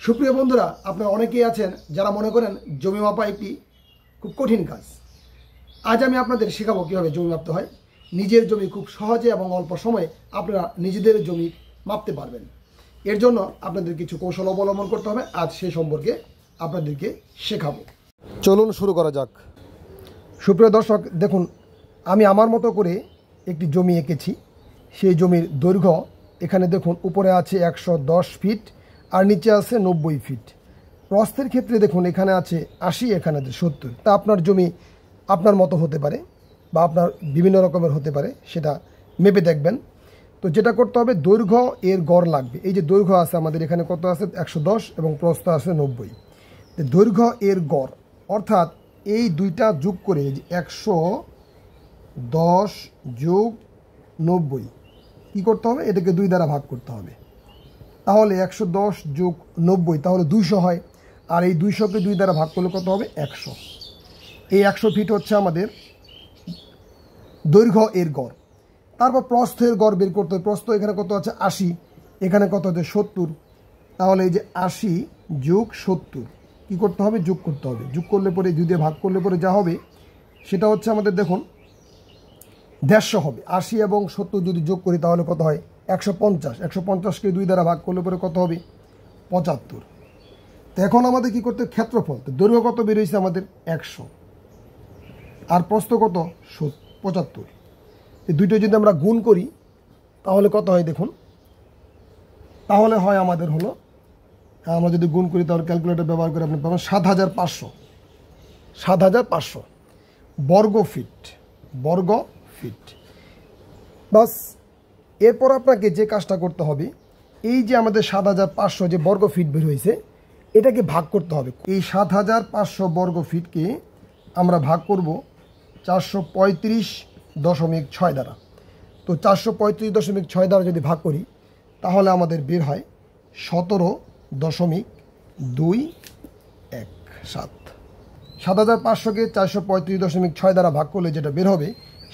সুপ্রিয় বন্ধুরা, আপনারা অনেকেই আছেন যারা মনে করেন জমি মাপা একটি খুব কঠিন কাজ। আজ আমি আপনাদের শেখাবো কীভাবে জমি মাপতে হয়। নিজের জমি খুব সহজে এবং অল্প সময়ে আপনারা নিজেদের জমি মাপতে পারবেন। এর জন্য আপনাদের কিছু কৌশল অবলম্বন করতে হবে। আজ সেই সম্পর্কে আপনাদেরকে শেখাবো। চলুন শুরু করা যাক। সুপ্রিয় দর্শক, দেখুন আমি আমার মতো করে একটি জমি এঁকেছি। সেই জমির দৈর্ঘ্য এখানে দেখুন উপরে আছে 110 ফিট আর নিচে আছে 90 ফিট। প্রস্থের ক্ষেত্রে দেখুন এখানে আছে 80, এখানে আছে 70। তা আপনার জমি আপনার মতো হতে পারে বা আপনার বিভিন্ন রকমের হতে পারে, সেটা মেপে দেখবেন। তো যেটা করতে হবে, দৈর্ঘ্য এর গড় লাগবে। এই যে দৈর্ঘ্য আছে আমাদের এখানে কত আছে 110 এবং প্রস্থ আছে 90। তো দৈর্ঘ্য এর গড় অর্থাৎ এই দুইটা যোগ করে 110 যোগ 90 কী করতে হবে, এটাকে 2 দ্বারা ভাগ করতে হবে। তাহলে 110 যোগ 90 তাহলে 200 হয়। আর এই 200কে 2 দ্বারা ভাগ করলে কত হবে, 100। এই 100 ফিট হচ্ছে আমাদের দৈর্ঘ্য এর গড়। তারপর প্রস্থের গড় বের করতে হবে। প্রস্থ এখানে কত আছে 80, এখানে কত আছে 70। তাহলে এই যে 80 যোগ 70 কী করতে হবে, যোগ করতে হবে। যোগ করলে পরে 2 দিয়ে ভাগ করলে পরে যা হবে সেটা হচ্ছে আমাদের দেখুন 150 হবে। 80 এবং 70 যদি যোগ করি তাহলে কত হয়, 150। 150কে 2 দ্বারা ভাগ করলে পরে কত হবে, 75। তো এখন আমাদের কী করতে হবে, ক্ষেত্রফল। তো দৈর্ঘ্য কত বের হয়েছে আমাদের 100 আর প্রস্থ কত 75। এই দুইটো যদি আমরা গুণ করি তাহলে কত হয় দেখুন, তাহলে হয় আমাদের হলো, আমরা যদি গুণ করি তাহলে ক্যালকুলেটর ব্যবহার করে আপনি পাবেন 7500 বর্গ ফিট। বাস এরপর আপনাকে যে কাজটা করতে হবে, এই যে আমাদের 7500 যে বর্গ ফিট বের হয়েছে এটাকে ভাগ করতে হবে। এই 7500 বর্গ ফিটকে আমরা ভাগ করব 435.6 দ্বারা। তো 435.6 দ্বারা যদি ভাগ করি তাহলে আমাদের বের হয় 17.217। 7500কে 435.6 দ্বারা ভাগ করলে যেটা বের হবে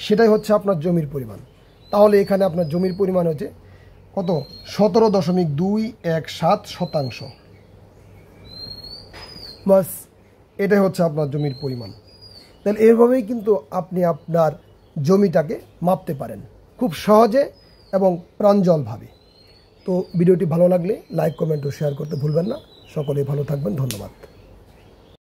সেটাই হচ্ছে আপনার জমির পরিমাণ। তাহলে এখানে আপনার জমির পরিমাণ হচ্ছে কত, 17.217 শতাংশ। বাস এটাই হচ্ছে আপনার জমির পরিমাণ। তাহলে এইভাবেই কিন্তু আপনি আপনার জমিটাকে মাপতে পারেন খুব সহজে এবং প্রাঞ্জলভাবে। তো ভিডিওটি ভালো লাগলে লাইক, কমেন্ট ও শেয়ার করতে ভুলবেন না। সকলেই ভালো থাকবেন। ধন্যবাদ।